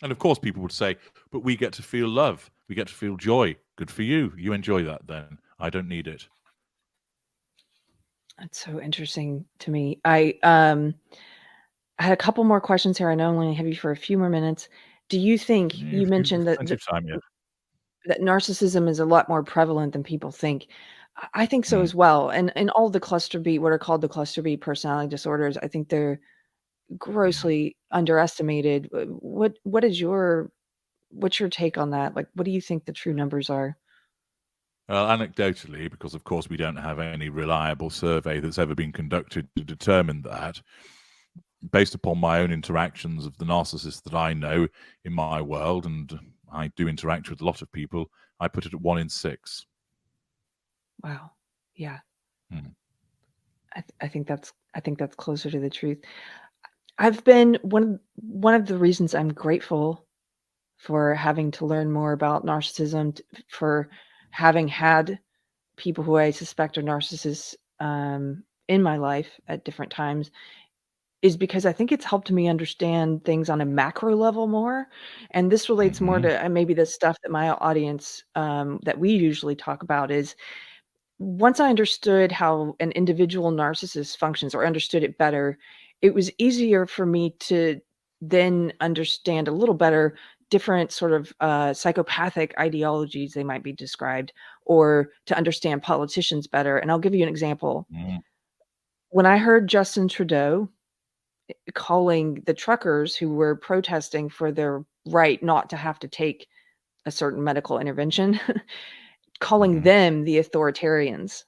And of course, people would say, but we get to feel love. We get to feel joy. Good for you. You enjoy that then. I don't need it. That's so interesting to me. I had a couple more questions here. I know I only have you for a few more minutes. Do you think, you mentioned that Plenty of time yet. that narcissism is a lot more prevalent than people think. I think so as well. And all the cluster B, what are called the cluster B personality disorders, I think they're grossly underestimated. What's your take on that? Like, what do you think the true numbers are? Well, anecdotally, because of course we don't have any reliable survey that's ever been conducted to determine that, based upon my own interactions of the narcissists that I know in my world, and I do interact with a lot of people, I put it at 1 in 6. Wow. Yeah. I think that's closer to the truth. I've been one of the reasons I'm grateful for having to learn more about narcissism, for having had people who I suspect are narcissists in my life at different times, is because I think it's helped me understand things on a macro level more. And this relates more to maybe the stuff that my audience, that we usually talk about, is once I understood how an individual narcissist functions, or understood it better, it was easier for me to then understand a little better different sort of psychopathic ideologies they might be described, or to understand politicians better. And I'll give you an example. Mm, When I heard Justin Trudeau calling the truckers who were protesting for their right not to have to take a certain medical intervention, calling mhm, them the authoritarians,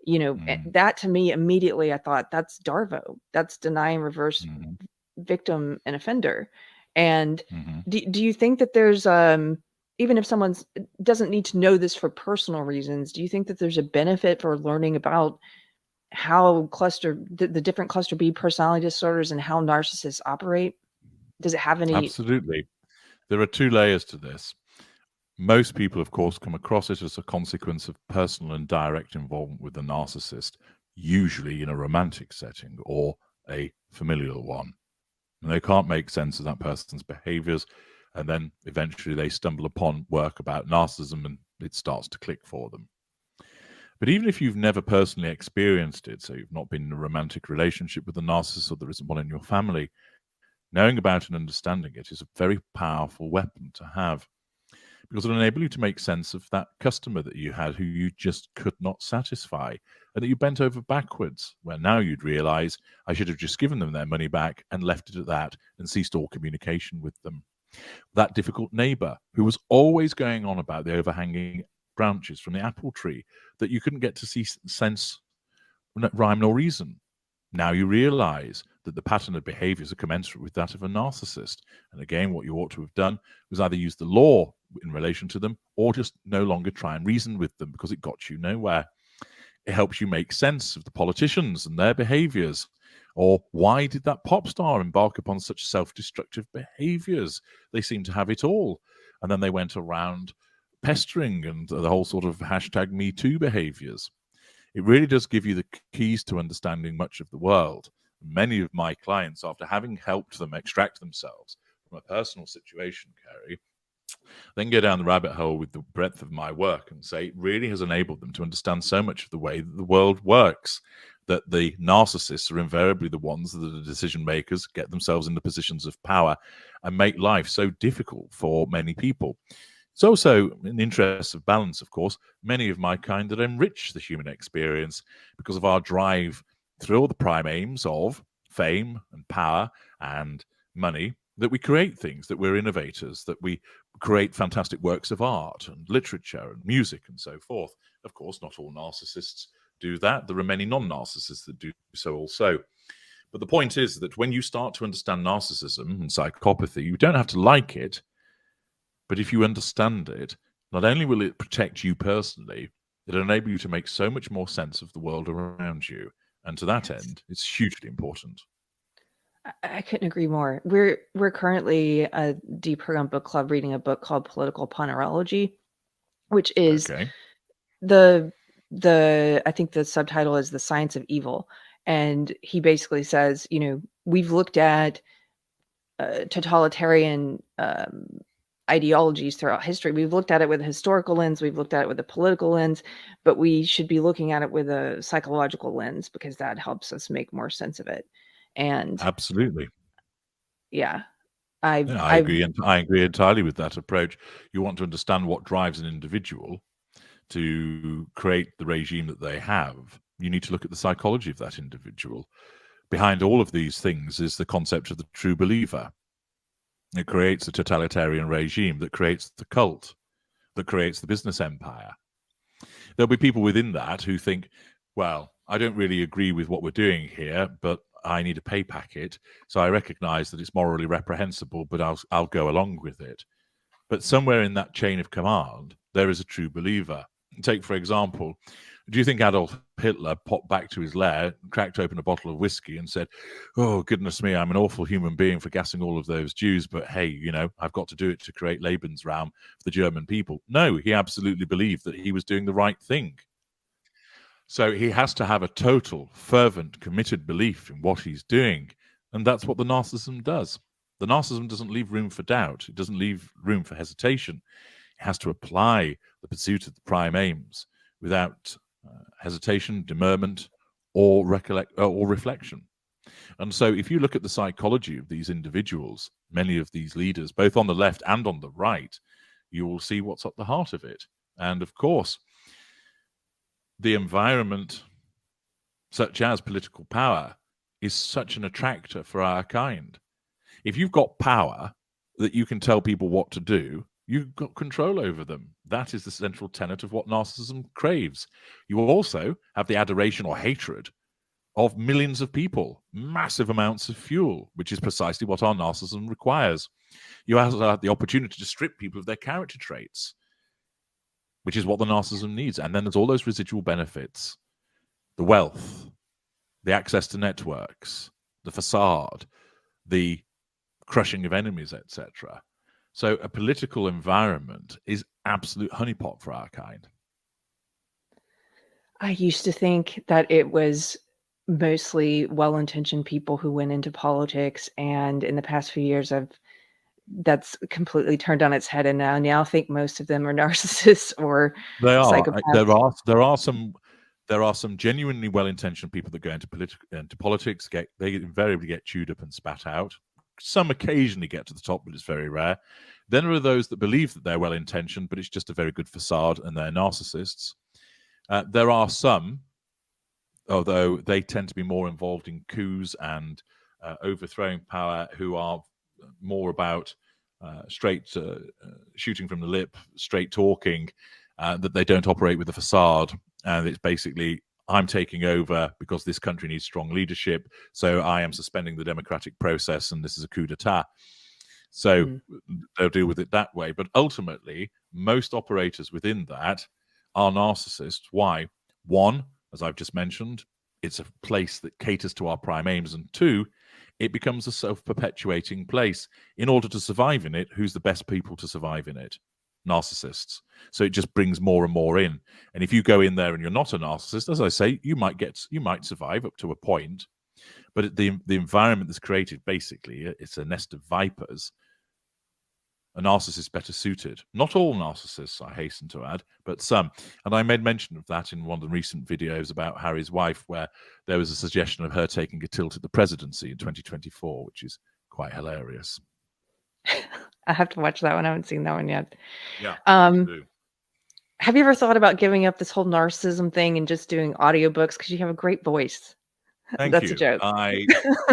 mm, that to me immediately I thought that's Darvo. That's deny and reverse mhm, victim and offender. And mhm. do you think that there's even if someone's doesn't need to know this for personal reasons, do you think that there's a benefit for learning about how the different cluster B personality disorders and how narcissists operate? Does it have any? Absolutely. There are two layers to this. Most people, of course, come across it as a consequence of personal and direct involvement with the narcissist, usually in a romantic setting or a familial one. And they can't make sense of that person's behaviors. And then eventually they stumble upon work about narcissism and it starts to click for them. But even if you've never personally experienced it, so you've not been in a romantic relationship with a narcissist or there isn't one in your family, knowing about and understanding it is a very powerful weapon to have because it'll enable you to make sense of that customer that you had who you just could not satisfy and that you bent over backwards, where now you'd realize I should have just given them their money back and left it at that and ceased all communication with them. That difficult neighbor who was always going on about the overhanging branches from the apple tree that you couldn't get to see sense, rhyme nor reason. Now you realize that the pattern of behaviors are commensurate with that of a narcissist. And again, what you ought to have done was either use the law in relation to them or just no longer try and reason with them because it got you nowhere. It helps you make sense of the politicians and their behaviors. Or why did that pop star embark upon such self-destructive behaviors? They seem to have it all. And then they went around pestering and the whole sort of hashtag Me Too behaviors. It really does give you the keys to understanding much of the world. Many of my clients, after having helped them extract themselves from a personal situation, Keri, then go down the rabbit hole with the breadth of my work and say it really has enabled them to understand so much of the way that the world works, that the narcissists are invariably the ones that are the decision makers, get themselves into positions of power and make life so difficult for many people. It's also, in the interest of balance, of course, many of my kind that enrich the human experience because of our drive through all the prime aims of fame and power and money, that we create things, that we're innovators, that we create fantastic works of art and literature and music and so forth. Of course, not all narcissists do that. There are many non-narcissists that do so also. But the point is that when you start to understand narcissism and psychopathy, you don't have to like it. But if you understand it, not only will it protect you personally, it'll enable you to make so much more sense of the world around you. And to that Yes. end, it's hugely important. I couldn't agree more. We're currently a deprogram book club reading a book called Political Ponerology, which is Okay. the I think the subtitle is The Science of Evil. And he basically says, we've looked at totalitarian ideologies throughout history. We've looked at it with a historical lens, we've looked at it with a political lens, but we should be looking at it with a psychological lens because that helps us make more sense of it. And Absolutely. yeah, I've Yeah, I I've agree. And I agree entirely with that approach. You want to understand what drives an individual to create the regime that they have. You need to look at the psychology of that individual. Behind all of these things is the concept of the true believer. It creates a totalitarian regime that creates the cult, that creates the business empire. There'll be people within that who think, well, I don't really agree with what we're doing here, but I need a pay packet. So I recognize that it's morally reprehensible, but I'll go along with it. But somewhere in that chain of command, there is a true believer. Take, for example, do you think Adolf Hitler popped back to his lair, cracked open a bottle of whiskey and said, oh, goodness me, I'm an awful human being for gassing all of those Jews, but hey, I've got to do it to create Lebensraum for the German people? No, he absolutely believed that he was doing the right thing. So he has to have a total, fervent, committed belief in what he's doing. And that's what the narcissism does. The narcissism doesn't leave room for doubt. It doesn't leave room for hesitation. It has to apply the pursuit of the prime aims without hesitation, demurrament, or reflection. And so if you look at the psychology of these individuals, many of these leaders, both on the left and on the right, you will see what's at the heart of it. And of course, the environment, such as political power, is such an attractor for our kind. If you've got power that you can tell people what to do, you've got control over them. That is the central tenet of what narcissism craves. You will also have the adoration or hatred of millions of people, massive amounts of fuel, which is precisely what our narcissism requires. You also have the opportunity to strip people of their character traits, which is what the narcissism needs. And then there's all those residual benefits, the wealth, the access to networks, the facade, the crushing of enemies, etc. So a political environment is absolute honeypot for our kind. I used to think that it was mostly well-intentioned people who went into politics, and in the past few years, that's completely turned on its head, and I now think most of them are narcissists or They are. psychopaths. There are some genuinely well-intentioned people that go into politics. They invariably get chewed up and spat out. Some occasionally get to the top, but it's very rare. Then there are those that believe that they're well-intentioned, but it's just a very good facade, and they're narcissists. There are some, although they tend to be more involved in coups and overthrowing power, who are more about straight shooting from the lip, straight talking, that they don't operate with a facade. And it's basically, I'm taking over because this country needs strong leadership, so I am suspending the democratic process, and this is a coup d'etat. So they'll deal with it that way. But ultimately, most operators within that are narcissists. Why? One, as I've just mentioned, it's a place that caters to our prime aims. And two, it becomes a self-perpetuating place. In order to survive in it, who's the best people to survive in it? Narcissists. So it just brings more and more in. And if you go in there and you're not a narcissist, as I say, you might survive up to a point. But the environment that's created, basically, it's a nest of vipers. A narcissist better suited. Not all narcissists, I hasten to add, but some. And I made mention of that in one of the recent videos about Harry's wife, where there was a suggestion of her taking a tilt at the presidency in 2024, which is quite hilarious. I have to watch that one. I haven't seen that one yet. Yeah. Have you ever thought about giving up this whole narcissism thing and just doing audiobooks? Because you have a great voice. Thank you. A joke. I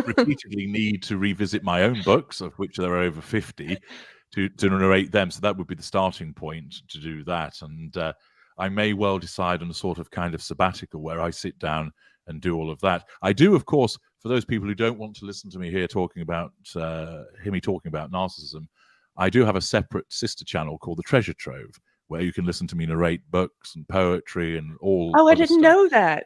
repeatedly need to revisit my own books, of which there are over 50, to narrate them. So that would be the starting point to do that. And I may well decide on a sort of kind of sabbatical where I sit down and do all of that. I do, of course, for those people who don't want to listen to me here talking about narcissism, I do have a separate sister channel called The Treasure Trove, where you can listen to me narrate books and poetry and all. Oh, I didn't know that.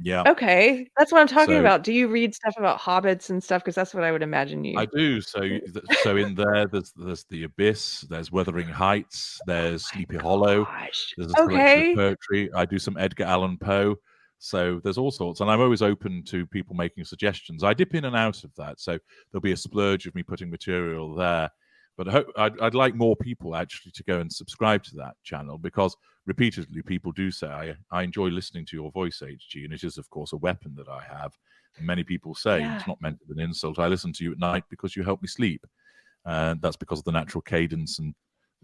Yeah. Okay, that's what I'm talking about. Do you read stuff about hobbits and stuff? Because that's what I would imagine you. I do. So in there, there's The Abyss, there's Wuthering Heights, there's Sleepy Hollow. There's a selection of poetry. I do some Edgar Allan Poe. So there's all sorts, and I'm always open to people making suggestions. I dip in and out of that, so there'll be a splurge of me putting material there. But I'd like more people actually to go and subscribe to that channel, because repeatedly people do say, I enjoy listening to your voice, HG, and it is, of course, a weapon that I have. And many people say, it's not meant as an insult, I listen to you at night because you help me sleep. And that's because of the natural cadence and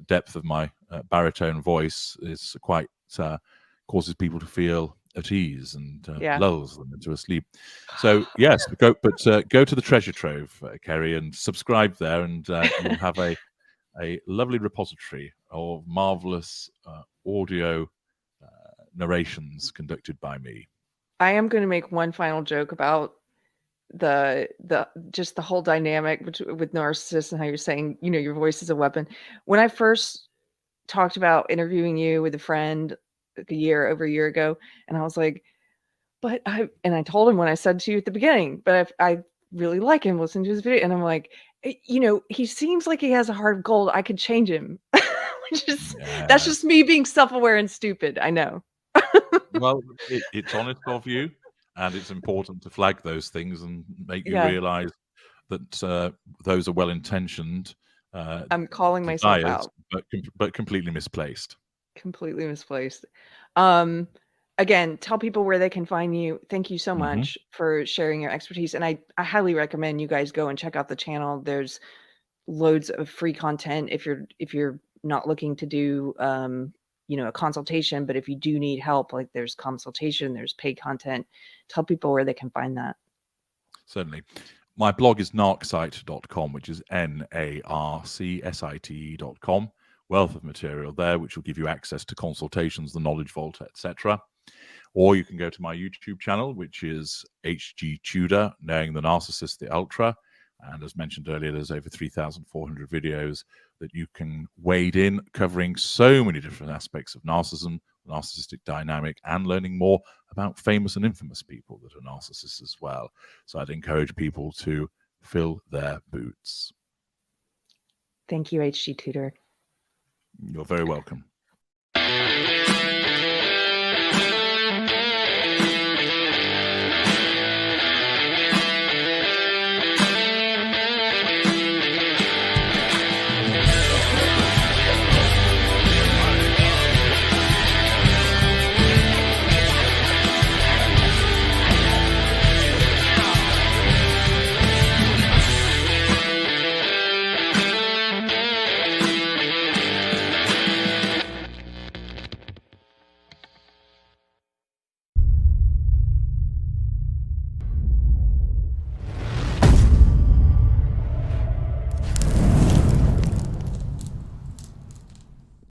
depth of my baritone voice is quite causes people to feel at ease and lulls them into a sleep. So yes, go to the Treasure Trove, Keri, and subscribe there, and you'll have a lovely repository of marvelous audio narrations conducted by me. I am going to make one final joke about the whole dynamic with narcissists and how you're saying, your voice is a weapon. When I first talked about interviewing you with a friend over a year ago, and I was like, I told him when I said to you at the beginning, but I really like him, listen to his video, and I'm like, he seems like he has a heart of gold. I could change him. That's just me being self-aware and stupid. I know. Well, it's honest of you, and it's important to flag those things and make you realize that those are well-intentioned. I'm calling myself out, but completely misplaced. Completely misplaced. again, tell people where they can find you. Thank you so Mhm. much for sharing your expertise. And I highly recommend you guys go and check out the channel. There's loads of free content if you're not looking to do a consultation, but if you do need help, like there's consultation, there's paid content. Tell people where they can find that. Certainly. My blog is narcsite.com, which is narcsite.com. Wealth of material there, which will give you access to consultations, the Knowledge Vault, etc. Or you can go to my YouTube channel, which is HG Tudor, Knowing the Narcissist, the Ultra. And as mentioned earlier, there's over 3,400 videos that you can wade in, covering so many different aspects of narcissism, the narcissistic dynamic, and learning more about famous and infamous people that are narcissists as well. So I'd encourage people to fill their boots. Thank you, HG Tudor. You're very welcome.